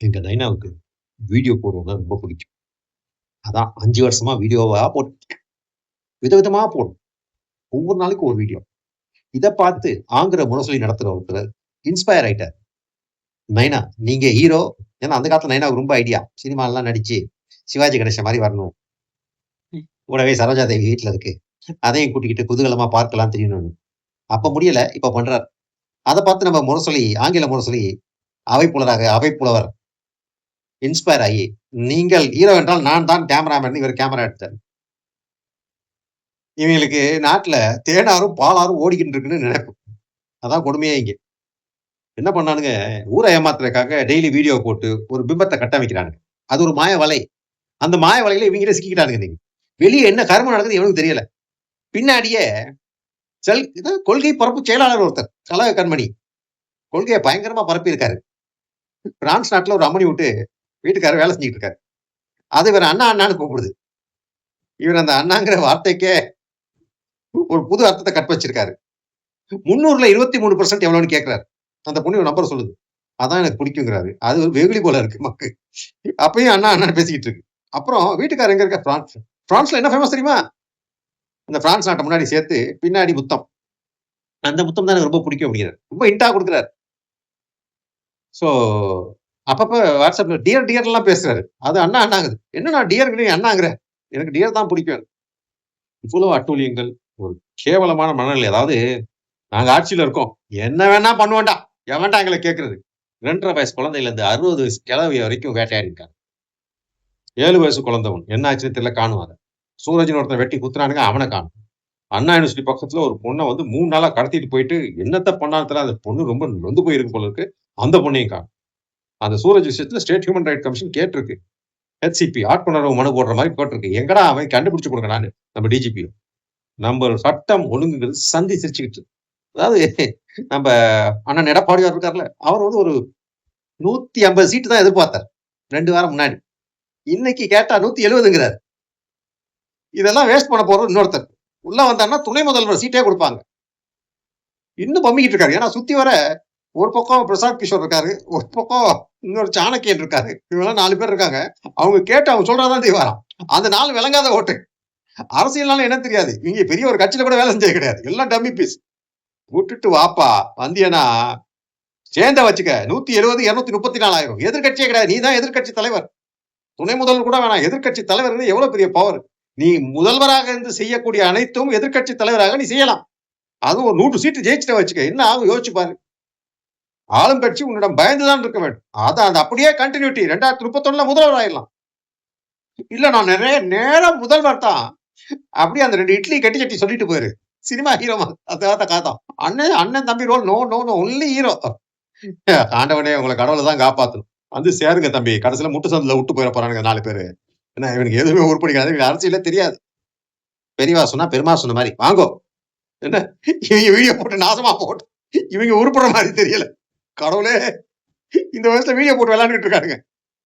எங்க நைனாவுக்கு வீடியோ போடுறதுனா ரொம்ப பிடிக்கும். அதான் 5 வருஷமா வீடியோவா விதவிதமா போடும். ஒவ்வொரு நாளைக்கும் ஒரு வீடியோ. இத பார்த்து ஆங்கில முரசொலி நடத்துற ஒருத்தர் இன்ஸ்பயர் ஆயிட்டார். நைனா, நீங்க ஹீரோ. ஏன்னா அந்த காலத்துல நைனாவுக்கு ரொம்ப ஐடியா. சினிமாலலாம் நடிச்சு, சிவாஜி கணேசன் மாரி வரணும். கூடவே சரோஜா தேவி வீட்ல இருக்கு. அதையும் கூட்டிக்கிட்டு குதூகலமா பார்க்கலாம் தெரியணும்னு. அப்ப முடியல, இப்ப பண்றார். அத பார்த்து நம்ம முரசொலி, ஆங்கில முரசொலி அவைப்புலவர் இன்ஸ்பயர் ஆயி, நீங்கள் ஹீரோ என்றால் நான் தான் கேமராமேன் இவர் கேமரா எடுத்தார். இவங்களுக்கு நாட்டுல தேனாரும், பாலாரும் ஓடிக்கிட்டு இருக்குன்னு நினைப்பு. அதான் கொடுமையே இங்க. என்ன பண்ணானுங்க, ஊர ஏமாத்துறதுக்காக டெய்லி வீடியோ போட்டு ஒரு பிம்பத்த கட்டமைக்கிறானுங்க. அது ஒரு மாய வலை. அந்த மாய வலையில இவங்களே சிக்கிக்கிட்டானுங்க இன்னைக்கு. வெளிய என்ன கருமம் நடக்குது எவனுக்கும் தெரியல. பின்னாடியே கொள்கை பரப்பு செயலாளர் ஒருத்தர், கழக கண்மணி. கொள்கையை பயங்கரமா பரப்பி இருக்காரு. பிரான்ஸ் நாட்டுல ஒரு அம்மணி விட்டு வீட்டுக்காரர் வேலை செஞ்சுட்டு இருக்காரு. அது இவர் அண்ணா அண்ணான்னு கூப்பிடுது. இவர் அந்த அண்ணாங்கிற வார்த்தைக்கே ஒரு புது அர்த்தத்தை கட் வச்சிருக்காரு. 300ல 23% எவ்வளவுன்னு கேட்கிறாரு. அந்த பொண்ணு நம்பர் சொல்லுது. அதான் எனக்கு பிடிக்குங்கிறாரு. அது ஒரு வெகுளி போல இருக்கு மக்கு. அப்பயும் அண்ணா அண்ணான்னு பேசிக்கிட்டு இருக்கு. அப்புறம் வீட்டுக்காரர் எங்க இருக்க? பிரான்ஸ். பிரான்ஸ்ல என்ன ஃபேமஸ் தெரியுமா? அந்த பிரான்ஸ் நாட்டை முன்னாடி சேர்த்து பின்னாடி முத்தம். அந்த முத்தம் தான் எனக்கு ரொம்ப பிடிக்கும் அப்படிங்கிறார். ரொம்ப இன்டா கொடுக்குறாரு. சோ அப்பப்ப வாட்ஸ்அப்ல டியர் டியர் எல்லாம் பேசுறாரு. அது அண்ணா அண்ணாங்குது. என்ன நான் டியர் அண்ணாங்கிற? எனக்கு டியர் தான் பிடிக்கும். இவ்வளவு அட்டூழியங்கள், ஒரு கேவலமான மனநிலை. அதாவது நாங்க ஆட்சியில இருக்கோம். என்ன வேணா பண்ணுவோம்டா. எவன்டா எங்களை கேட்கறது? 2.5 வயசு குழந்தையில இருந்து 60 வயசு கிழவி வரைக்கும் வேட்டையாடி இருக்காங்க. 7 வயசு குழந்தைவன் என்ன ஆச்சுன்னு தெரியல, காணும் அதை. சூரஜ்னு ஒருத்தன் வெட்டி குத்துறானுங்க, அவனை காணும். அண்ணா யூனிவர்சிட்டி பக்கத்துல ஒரு பொண்ணை வந்து 3 நாளா கடத்திட்டு போயிட்டு என்னத்த பண்ணான்னு தெரியல. அந்த பொண்ணு ரொம்ப நொந்து போயிருக்கு போல இருக்கு. அந்த பொண்ணையும் காணும். அந்த சூரஜ் விஷயத்துல ஸ்டேட் ஹியூமன் ரைட் கமிஷன் கேட்டிருக்கு. ஹெச்சிபி ஆட்கொணர்வு மனு போடுற மாதிரி போட்டிருக்கு. எங்கடா அவன் கண்டுபிடிச்சு கொடுங்கடான்னு நம்ம டிஜிபி. நம்ம சட்டம் ஒழுங்குங்கிறது சந்தி சிரிச்சுக்கிட்டு. அதாவது நம்ம அண்ணன் எடப்பாடியார் இருக்கார்ல, அவர் வந்து ஒரு 150 சீட்டு தான் எதிர்பார்த்தார் 2 வாரம் முன்னாடி. இன்னைக்கு கேட்டா 170ங்கிறார். இதெல்லாம் வேஸ்ட் பண்ண போறது இன்னொருத்தர். உள்ள வந்தாருன்னா துணை முதல்வர் சீட்டே கொடுப்பாங்க. இன்னும் பம்மிக்கிட்டு இருக்காரு. ஏன்னா சுத்தி வர ஒரு பக்கம் பிரசாத் கிஷோர் இருக்காரு, ஒரு பக்கம் இன்னொரு சாணக்கியன் இருக்காரு. இவங்கெல்லாம் 4 பேர் இருக்காங்க. அவங்க கேட்டு அவங்க சொல்றதான் செய்வாராம். அந்த 4 விளங்காத ஓட்டு. அரசியல்னால என்ன தெரியாது. இங்க பெரிய ஒரு கட்சியில கூட வேலை செஞ்சது கிடையாது. எல்லாம் டம்மி பீஸ். விட்டுட்டு வாப்பா வந்தியனா சேர்ந்த வச்சுக்க. 170 234 எதிர்கட்சியே கிடையாது. நீ தான் எதிர்கட்சி தலைவர். துணை முதல்வர் கூட வேணாம். எதிர்கட்சி தலைவர் எவ்வளவு பெரிய பவர். நீ முதல்வராக இருந்து செய்யக்கூடிய அனைத்தும் எதிர்கட்சி தலைவராக நீ செய்யலாம். அதுவும் ஒரு 100 சீட்டு ஜெயிச்சுட்ட வச்சுக்க. என்ன ஆகும் யோசிச்சு பாரு. ஆளும் கட்சி உன்னிடம் பயந்துதான் இருக்க வேண்டும். அதான் அப்படியே கண்டினியூட்டி. 2031 முதல்வர் ஆயிடலாம். இல்ல நான் நிறைய நேரம் முதல்வர் தான். அப்படியே அந்த 2 இட்லி கட்டி கட்டி சொல்லிட்டு போயிரு. சினிமா ஹீரோ காத்தம். அண்ணன் தம்பி role no no no only hero. ஆண்டவனே உங்களை கடவுளை தான் காப்பாத்தணும். வந்து சேருங்க தம்பி. கடைசியில முட்டு சந்தில விட்டு போயிட போறானுங்க 4 பேரு. ஏன்னா இவனுக்கு எதுவுமே உருப்படிக்காது. அரசியலே தெரியாது. பெரியவா சொன்னா பெருமா சொன்ன மாதிரி வாங்கோ. என்ன இவங்க வீடியோ போட்டு நாசமா போட்டு இவங்க உருப்படுற மாதிரி தெரியல. கடவுளே இந்த வயசுல வீடியோ போட்டு விளையாண்டுட்டு இருக்கானுங்க.